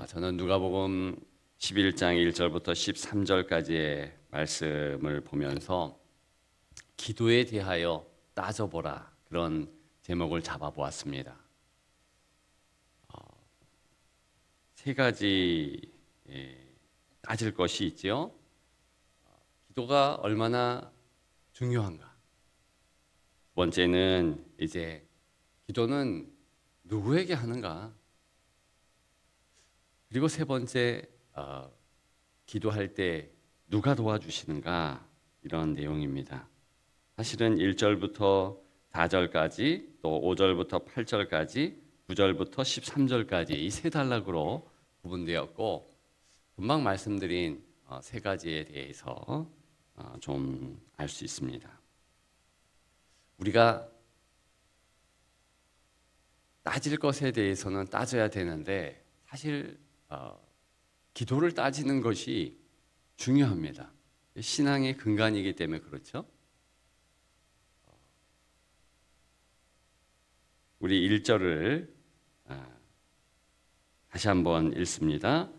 저는 누가복음 11장 1절부터 13절까지의 말씀을 보면서 기도에 대하여 따져보라, 그런 제목을 잡아보았습니다. 세 가지 따질 것이 있지요. 기도가 얼마나 중요한가. 두 번째는 이제 기도는 누구에게 하는가. 그리고 세 번째, 기도할 때 누가 도와주시는가, 이런 내용입니다. 사실은 1절부터 4절까지, 또 5절부터 8절까지, 9절부터 13절까지 이 세 단락으로 구분되었고, 금방 말씀드린 세 가지에 대해서 좀 알 수 있습니다. 우리가 따질 것에 대해서는 따져야 되는데, 사실 기도를 따지는 것이 중요합니다. 신앙의 근간이기 때문에 그렇죠. 우리 1절을 다시 한번 읽습니다.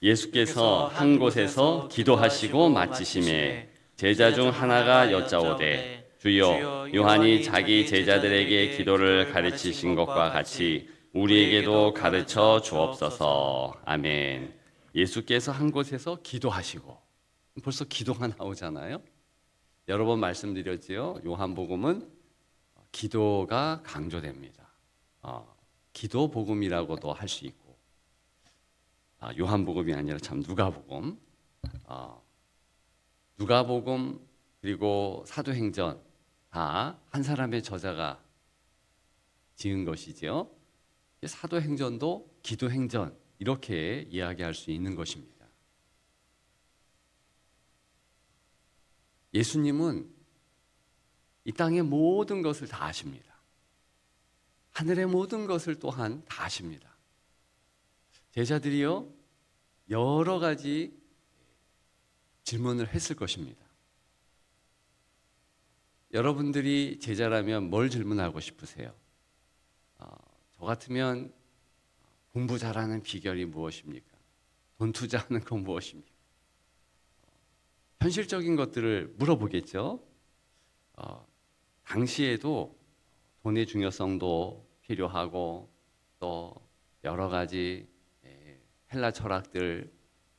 예수께서 한 곳에서 기도하시고 마치심에 제자 중 하나가 여짜오되, 주여, 요한이 자기 제자들에게 기도를 가르치신 것과 같이 우리에게도 가르쳐 주옵소서. 아멘. 예수께서 한 곳에서 기도하시고, 벌써 기도가 나오잖아요. 여러 번 말씀드렸지요. 요한복음은 기도가 강조됩니다. 기도 복음이라고도 할 수 있고, 요한복음이 아니라 참 누가복음, 누가복음 그리고 사도행전 다 한 사람의 저자가 지은 것이죠. 사도행전도 기도행전, 이렇게 이야기할 수 있는 것입니다. 예수님은 이 땅의 모든 것을 다 아십니다. 하늘의 모든 것을 또한 다 아십니다. 제자들이요, 여러 가지 질문을 했을 것입니다. 여러분들이 제자라면 뭘 질문하고 싶으세요? 저 같으면 공부 잘하는 비결이 무엇입니까? 돈 투자하는 건 무엇입니까? 현실적인 것들을 물어보겠죠. 당시에도 돈의 중요성도 필요하고, 또 여러 가지 헬라 철학들,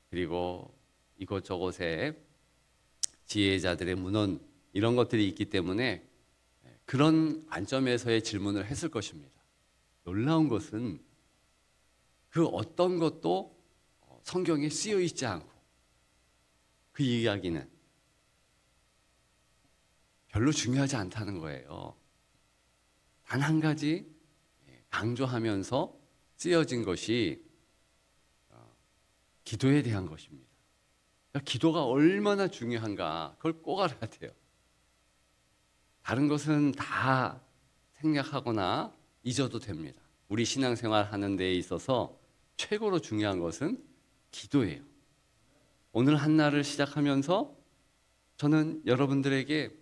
그리고 이곳저곳에 지혜자들의 문헌, 이런 것들이 있기 때문에 그런 관점에서의 질문을 했을 것입니다. 놀라운 것은 그 어떤 것도 성경에 쓰여 있지 않고, 그 이야기는 별로 중요하지 않다는 거예요. 단 한 가지 강조하면서 쓰여진 것이 기도에 대한 것입니다. 그러니까 기도가 얼마나 중요한가, 그걸 꼭 알아야 돼요. 다른 것은 다 생략하거나 잊어도 됩니다. 우리 신앙생활 하는 데에 있어서 최고로 중요한 것은 기도예요. 오늘 한 날을 시작하면서 저는 여러분들에게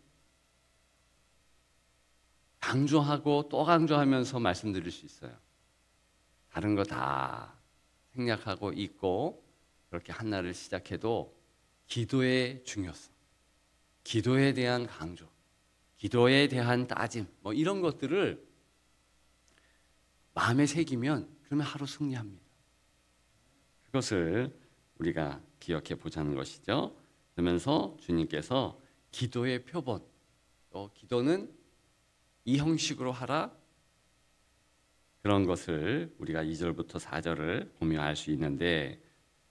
강조하고 또 강조하면서 말씀드릴 수 있어요. 다른 거 다 생략하고 잊고 그렇게 한 날을 시작해도 기도의 중요성, 기도에 대한 강조, 기도에 대한 따짐, 이런 것들을 마음에 새기면 그러면 하루 승리합니다. 그것을 우리가 기억해 보자는 것이죠. 그러면서 주님께서 기도의 표본, 또 기도는 이 형식으로 하라, 그런 것을 우리가 2절부터 4절을 보며 알 수 있는데,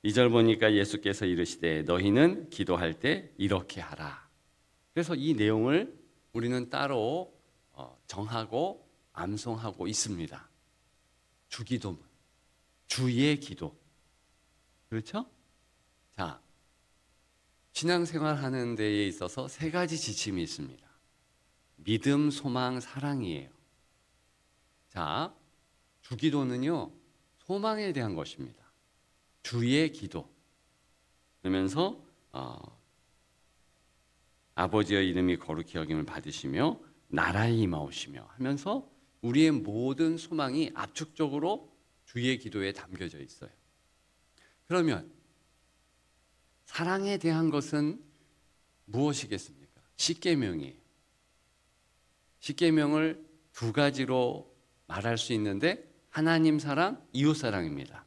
2절 보니까 예수께서 이르시되 너희는 기도할 때 이렇게 하라. 그래서 이 내용을 우리는 따로 정하고 암송하고 있습니다. 주기도문, 주의 기도. 그렇죠? 자, 신앙생활 하는 데에 있어서 세 가지 지침이 있습니다. 믿음, 소망, 사랑이에요. 자, 주기도는요, 소망에 대한 것입니다. 주의 기도. 그러면서 아버지의 이름이 거룩히 여김을 받으시며 나라에 임하오시며 하면서 우리의 모든 소망이 압축적으로 주의 기도에 담겨져 있어요. 그러면 사랑에 대한 것은 무엇이겠습니까? 십계명이에요. 십계명을 두 가지로 말할 수 있는데 하나님 사랑, 이웃 사랑입니다.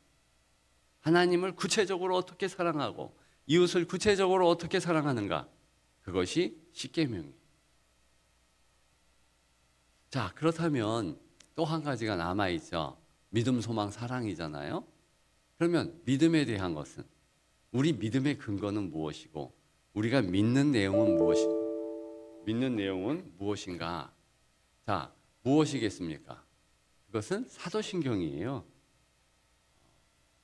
하나님을 구체적으로 어떻게 사랑하고 이웃을 구체적으로 어떻게 사랑하는가? 그것이 십계명이에요. 자, 그렇다면 또 한 가지가 남아 있죠. 믿음, 소망, 사랑이잖아요. 그러면 믿음에 대한 것은 우리 믿음의 근거는 무엇이고 우리가 믿는 내용은 무엇인가? 자, 무엇이겠습니까? 그것은 사도신경이에요.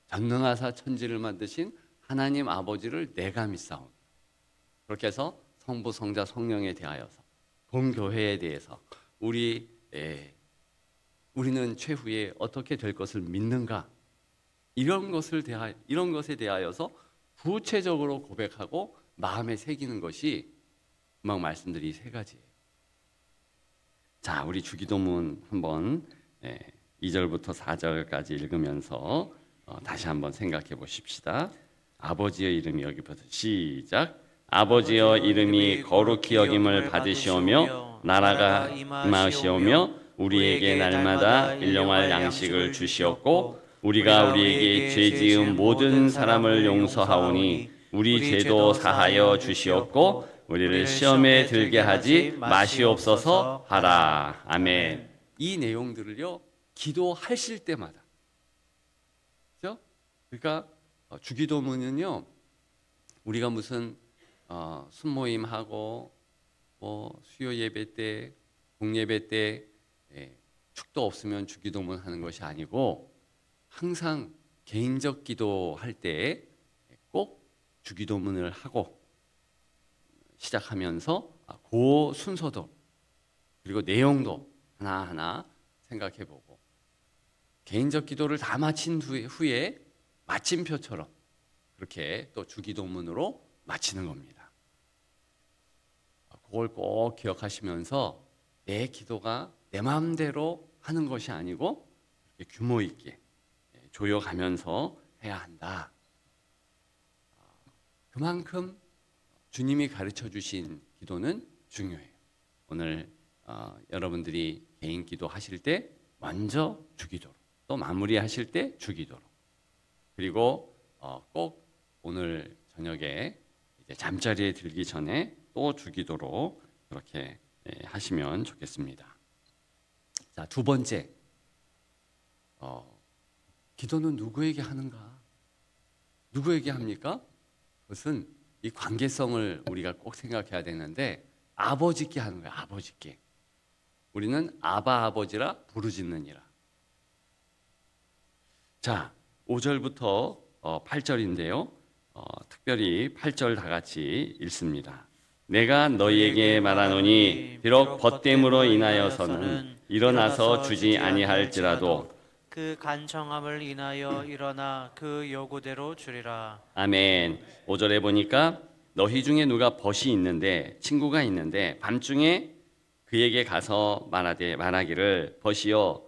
전능하사 천지를 만드신 하나님 아버지를 내가 믿사오니. 그렇게 해서 성부, 성자, 성령에 대하여서 본교회에 대해서 우리는 최후에 어떻게 될 것을 믿는가? 이런 것에 대하여서 구체적으로 고백하고 마음에 새기는 것이 금방 말씀드린 세 가지예요. 자, 우리 주기도문 한번 2절부터 4절까지 읽으면서 다시 한번 생각해 보십시다. 아버지의 이름이 여기부터 시작. 아버지여 이름이 거룩히 여김을 받으시오며 나라가 임하시오며 우리에게 날마다 일용할 양식을 주시옵고 우리가 우리에게 죄 지은 모든 사람을 용서하오니 우리 죄도 사하여 주시옵고 우리를 시험에 들게 하지 마시옵소서 하라. 아멘. 이 내용들을요 기도하실 때마다, 그렇죠? 그러니까 주기도문은요 우리가 무슨 순모임하고 뭐 수요 예배 때, 공예배 때 축도 없으면 주기도문 하는 것이 아니고 항상 개인적 기도할 때 꼭 주기도문을 하고 시작하면서 그 순서도 그리고 내용도 하나하나 생각해보고 개인적 기도를 다 마친 후에 마침표처럼 그렇게 또 주기도문으로 마치는 겁니다. 그걸 꼭 기억하시면서 내 기도가 내 마음대로 하는 것이 아니고 규모 있게 조여가면서 해야 한다. 그만큼 주님이 가르쳐 주신 기도는 중요해요. 오늘 여러분들이 개인 기도 하실 때 먼저 주기도로, 또 마무리하실 때 주기도로, 그리고 꼭 오늘 저녁에 이제 잠자리에 들기 전에 또 주기도로 그렇게 하시면 좋겠습니다. 자, 두 번째, 기도는 누구에게 하는가? 누구에게 합니까? 그것은 이 관계성을 우리가 꼭 생각해야 되는데 아버지께 하는 거예요. 아버지께. 우리는 아바 아버지라 부르짖느니라. 자, 5절부터 8절인데요. 특별히 8절 다 같이 읽습니다. 내가 너희에게 말하노니 비록 벗됨으로 인하여서는 일어나서 주지 아니할지라도 그 간청함을 인하여 일어나 그 요구대로 주리라. 아멘. 5절에 보니까 너희 중에 누가 벗이 있는데 친구가 있는데 밤중에 그에게 가서 말하기를 벗이여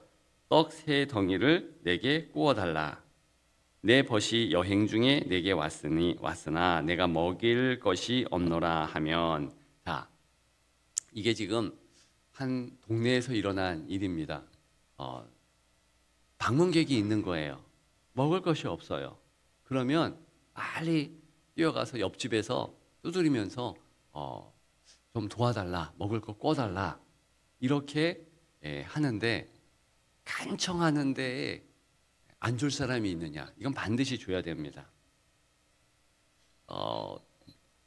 떡 세 덩이를 내게 구워 달라. 내 벗이 여행 중에 내게 왔으나 내가 먹일 것이 없노라 하면, 자, 이게 지금 한 동네에서 일어난 일입니다. 방문객이 있는 거예요. 먹을 것이 없어요. 그러면 빨리 뛰어가서 옆집에서 두드리면서 좀 도와달라, 먹을 거 꿔달라 이렇게 하는데, 간청하는데 안 줄 사람이 있느냐? 이건 반드시 줘야 됩니다.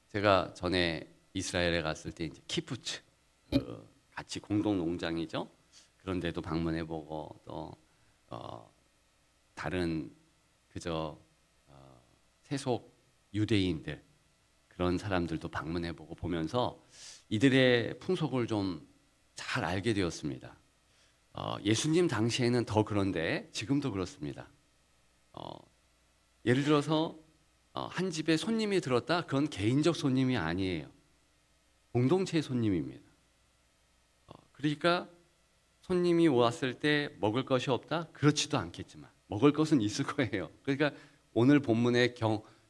제가 전에 이스라엘에 갔을 때 이제 키푸츠, 같이 공동 농장이죠. 그런 데도 방문해보고 또 다른 세속 유대인들 그런 사람들도 방문해보고 보면서 이들의 풍속을 좀 잘 알게 되었습니다. 예수님 당시에는 더 그런데 지금도 그렇습니다. 예를 들어서 한 집에 손님이 들었다. 그건 개인적 손님이 아니에요. 공동체의 손님입니다. 그러니까 손님이 왔을 때 먹을 것이 없다? 그렇지도 않겠지만 먹을 것은 있을 거예요. 그러니까 오늘 본문의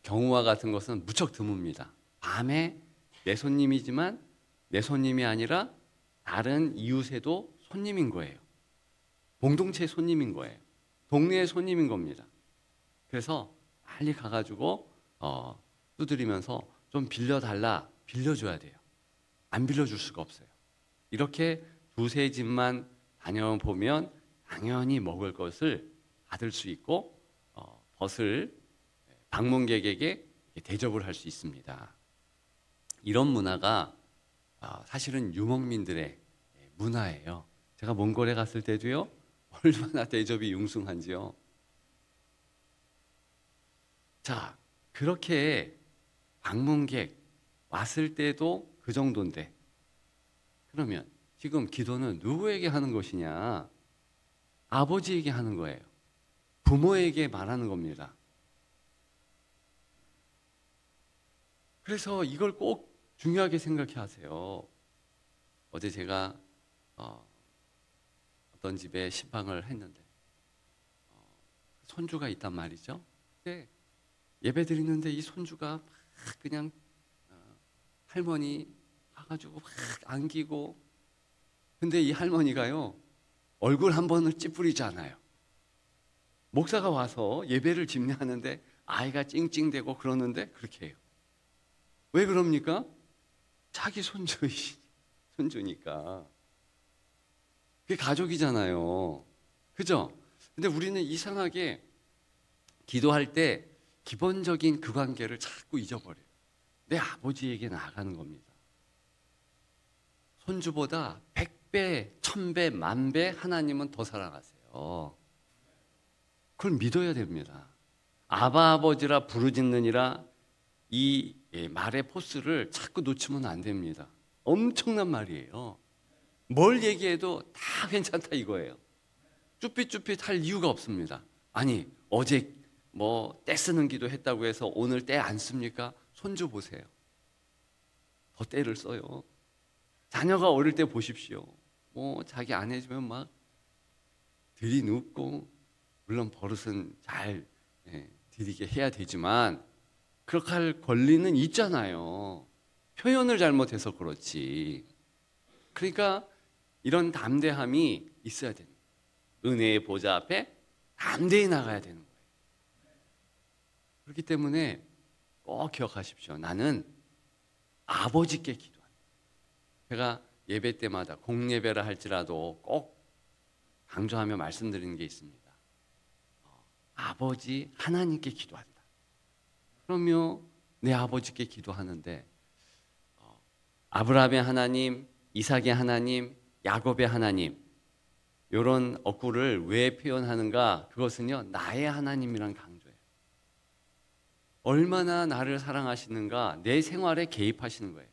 경우와 같은 것은 무척 드뭅니다. 밤에 내 손님이지만 내 손님이 아니라 다른 이웃에도 손님인 거예요. 공동체 손님인 거예요. 동네의 손님인 겁니다. 그래서 빨리 가가지고 두드리면서 좀 빌려줘야 돼요. 안 빌려줄 수가 없어요. 이렇게 두세 집만 다녀보면 당연히 먹을 것을 받을 수 있고 벗을 방문객에게 대접을 할 수 있습니다. 이런 문화가 사실은 유목민들의 문화예요. 제가 몽골에 갔을 때도요, 얼마나 대접이 융숭한지요. 자, 그렇게 방문객 왔을 때도 그 정도인데, 그러면 지금 기도는 누구에게 하는 것이냐? 아버지에게 하는 거예요. 부모에게 말하는 겁니다. 그래서 이걸 꼭 중요하게 생각해 하세요. 어제 제가 어떤 집에 신방을 했는데 손주가 있단 말이죠. 근데 예배 드리는데 이 손주가 막 그냥 할머니 와가지고 막 안기고, 근데 이 할머니가요 얼굴 한 번을 찌푸리지 않아요. 목사가 와서 예배를 집례하는데 아이가 찡찡대고 그러는데 그렇게 해요. 왜 그럽니까? 자기 손주니까. 그게 가족이잖아요. 그죠? 근데 우리는 이상하게 기도할 때 기본적인 그 관계를 자꾸 잊어버려요. 내 아버지에게 나아가는 겁니다. 손주보다 100배, 1000배, 10,000배 하나님은 더 사랑하세요. 그걸 믿어야 됩니다. 아바 아버지라 부르짖느니라, 이 말의 포스를 자꾸 놓치면 안 됩니다. 엄청난 말이에요. 뭘 얘기해도 다 괜찮다 이거예요. 쭈삣쭈삣 할 이유가 없습니다. 아니 어제 뭐 떼 쓰는 기도 했다고 해서 오늘 떼 안 씁니까? 손주 보세요. 더 떼를 써요. 자녀가 어릴 때 보십시오. 뭐 자기 안 해주면 막 들이눕고, 물론 버릇은 잘 들이게 해야 되지만 그렇게 할 권리는 있잖아요. 표현을 잘못해서 그렇지. 그러니까 이런 담대함이 있어야 됩니다. 은혜의 보좌 앞에 담대히 나가야 되는 거예요. 그렇기 때문에 꼭 기억하십시오. 나는 아버지께 기도한다. 제가 예배 때마다 공예배라 할지라도 꼭 강조하며 말씀드리는 게 있습니다. 아버지 하나님께 기도한다. 그러면 내 아버지께 기도하는데 아브라함의 하나님, 이삭의 하나님, 야곱의 하나님, 이런 어구를 왜 표현하는가? 그것은요, 나의 하나님이란 강조예요. 얼마나 나를 사랑하시는가, 내 생활에 개입하시는 거예요.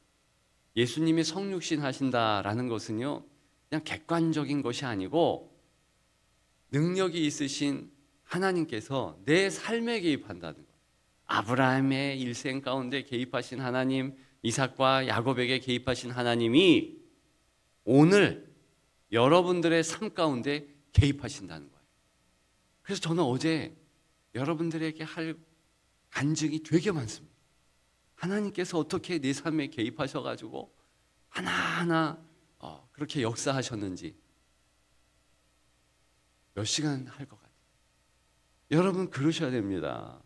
예수님이 성육신 하신다라는 것은요, 그냥 객관적인 것이 아니고 능력이 있으신 하나님께서 내 삶에 개입한다는 거예요. 아브라함의 일생 가운데 개입하신 하나님, 이삭과 야곱에게 개입하신 하나님이 오늘 여러분들의 삶 가운데 개입하신다는 거예요. 그래서 저는 어제 여러분들에게 할 간증이 되게 많습니다. 하나님께서 어떻게 내 삶에 개입하셔가지고 하나하나 그렇게 역사하셨는지 몇 시간 할 것 같아요. 여러분 그러셔야 됩니다.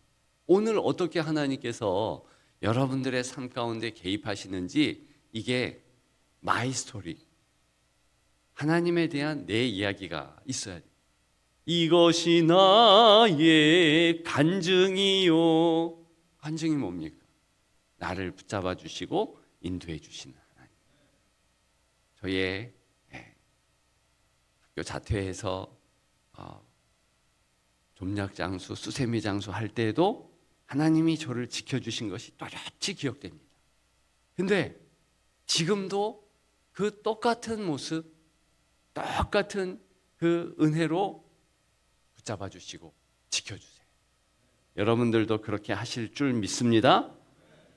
오늘 어떻게 하나님께서 여러분들의 삶 가운데 개입하시는지, 이게 마이 스토리, 하나님에 대한 내 이야기가 있어야 돼요. 이것이 나의 간증이요. 간증이 뭡니까? 나를 붙잡아 주시고 인도해 주시는 하나님. 저의 학교 자퇴해서 좀약 장수, 수세미 장수 할 때에도 하나님이 저를 지켜주신 것이 또렷이 기억됩니다. 근데 지금도 그 똑같은 모습, 똑같은 그 은혜로 붙잡아 주시고 지켜주세요. 여러분들도 그렇게 하실 줄 믿습니다.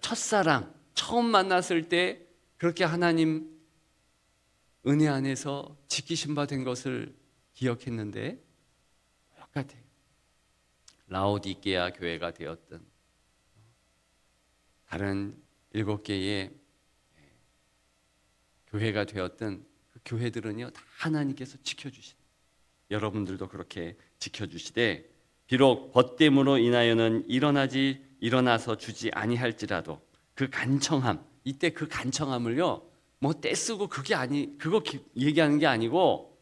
첫사랑, 처음 만났을 때 그렇게 하나님 은혜 안에서 지키신 바 된 것을 기억했는데 똑같아요. 라오디게아 교회가 되었든 다른 7개의 교회가 되었든 그 교회들은요 다 하나님께서 지켜주시는, 여러분들도 그렇게 지켜주시되 비록 벗됨으로 인하여는 일어나서 주지 아니할지라도 그 간청함, 이때 그 간청함을요 뭐 떼쓰고 그거 얘기하는 게 아니고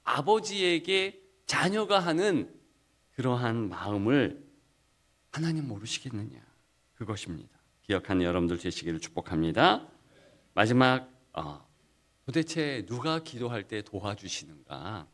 아버지에게 자녀가 하는 그러한 마음을 하나님 모르시겠느냐, 그것입니다. 기억하는 여러분들 되시기를 축복합니다. 마지막 도대체 누가 기도할 때 도와주시는가?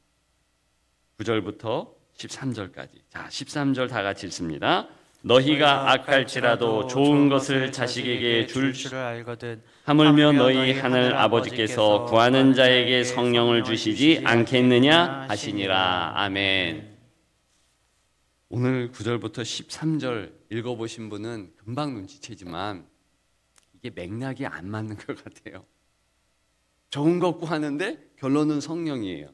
9절부터 13절까지. 자, 13절 다 같이 읽습니다. 너희가 악할지라도 좋은 것을 자식에게 줄 줄 알거든 하물며 너희 하늘 아버지께서 구하는 자에게 성령을 주시지 않겠느냐 하시니라. 아멘. 오늘 9절부터 13절 읽어보신 분은 금방 눈치채지만 이게 맥락이 안 맞는 것 같아요. 좋은 것 구하는데 결론은 성령이에요.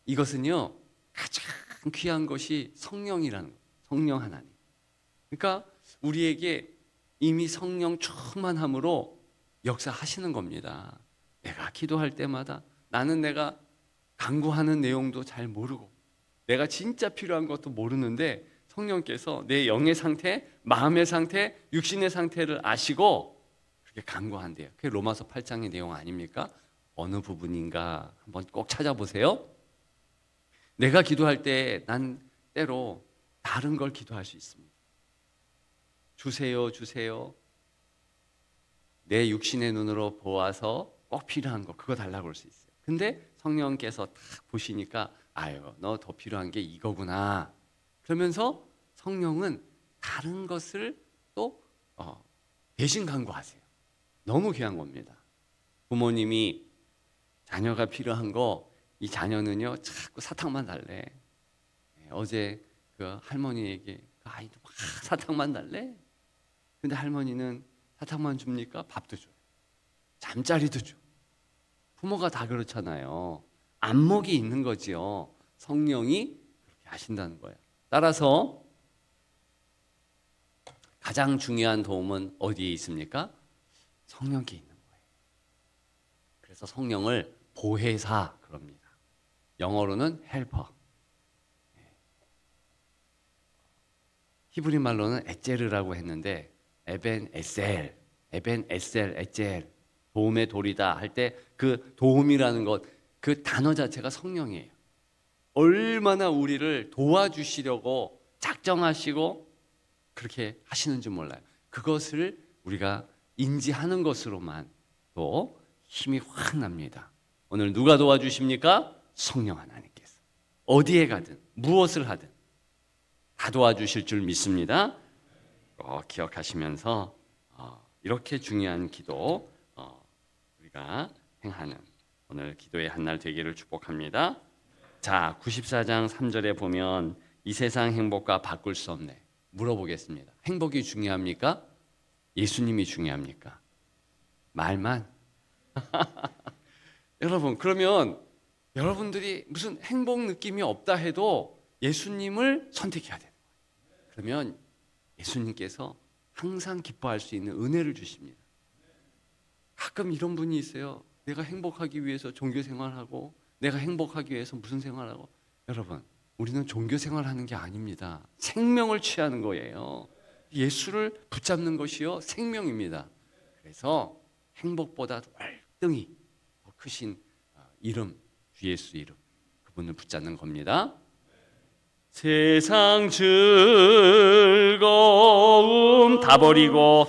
이것은요 가장 귀한 것이 성령이라는 거예요. 성령 하나님. 그러니까 우리에게 이미 성령 충만함으로 역사하시는 겁니다. 내가 기도할 때마다 나는 내가 간구하는 내용도 잘 모르고 내가 진짜 필요한 것도 모르는데 성령께서 내 영의 상태, 마음의 상태, 육신의 상태를 아시고 그렇게 간구한대요. 그게 로마서 8장의 내용 아닙니까? 어느 부분인가 한번 꼭 찾아보세요. 내가 기도할 때 난 때로 다른 걸 기도할 수 있습니다. 주세요, 주세요. 내 육신의 눈으로 보아서 꼭 필요한 거 그거 달라고 할 수 있어요. 근데 성령께서 딱 보시니까 아유, 너 더 필요한 게 이거구나. 그러면서 성령은 다른 것을 또 대신 간구하세요. 너무 귀한 겁니다. 부모님이 자녀가 필요한 거, 이 자녀는요 자꾸 사탕만 달래. 어제 그 할머니에게 그 아이도 막 사탕만 달래. 근데 할머니는 사탕만 줍니까? 밥도 줘요. 잠자리도 줘. 부모가 다 그렇잖아요. 안목이 있는 거지요. 성령이 그렇게 하신다는 거예요. 따라서 가장 중요한 도움은 어디에 있습니까? 성령께 있는 거예요. 그래서 성령을 보혜사 그럽니다. 영어로는 헬퍼. 히브리 말로는 에제르라고 했는데 에벤 에셀, 에젤, 도움의 돌이다 할 때 그 도움이라는 것, 그 단어 자체가 성령이에요. 얼마나 우리를 도와주시려고 작정하시고 그렇게 하시는지 몰라요. 그것을 우리가 인지하는 것으로만 또 힘이 확 납니다. 오늘 누가 도와주십니까? 성령 하나님께서. 어디에 가든 무엇을 하든 다 도와주실 줄 믿습니다. 꼭 기억하시면서 이렇게 중요한 기도 우리가 행하는 오늘 기도의 한날 되기를 축복합니다. 자, 94장 3절에 보면 이 세상 행복과 바꿀 수 없네. 물어보겠습니다. 행복이 중요합니까? 예수님이 중요합니까? 말만? 여러분, 그러면 여러분들이 무슨 행복 느낌이 없다 해도 예수님을 선택해야 돼요. 그러면 예수님께서 항상 기뻐할 수 있는 은혜를 주십니다. 가끔 이런 분이 있어요. 내가 행복하기 위해서 종교 생활하고 내가 행복하기 위해서 무슨 생활하고. 여러분, 우리는 종교 생활하는 게 아닙니다. 생명을 취하는 거예요. 예수를 붙잡는 것이요 생명입니다. 그래서 행복보다 월등히 더 크신 이름, 주 예수 이름, 그분을 붙잡는 겁니다. 세상 즐거움 다 버리고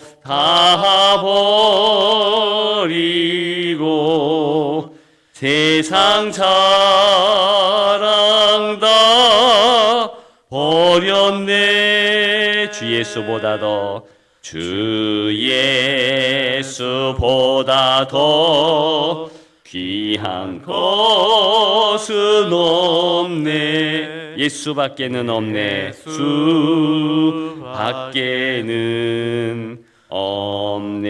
세상 자랑 다 버렸네. 주 예수보다 더 귀한 것은 없네. 예수밖에는 없네. 수밖에는 없네.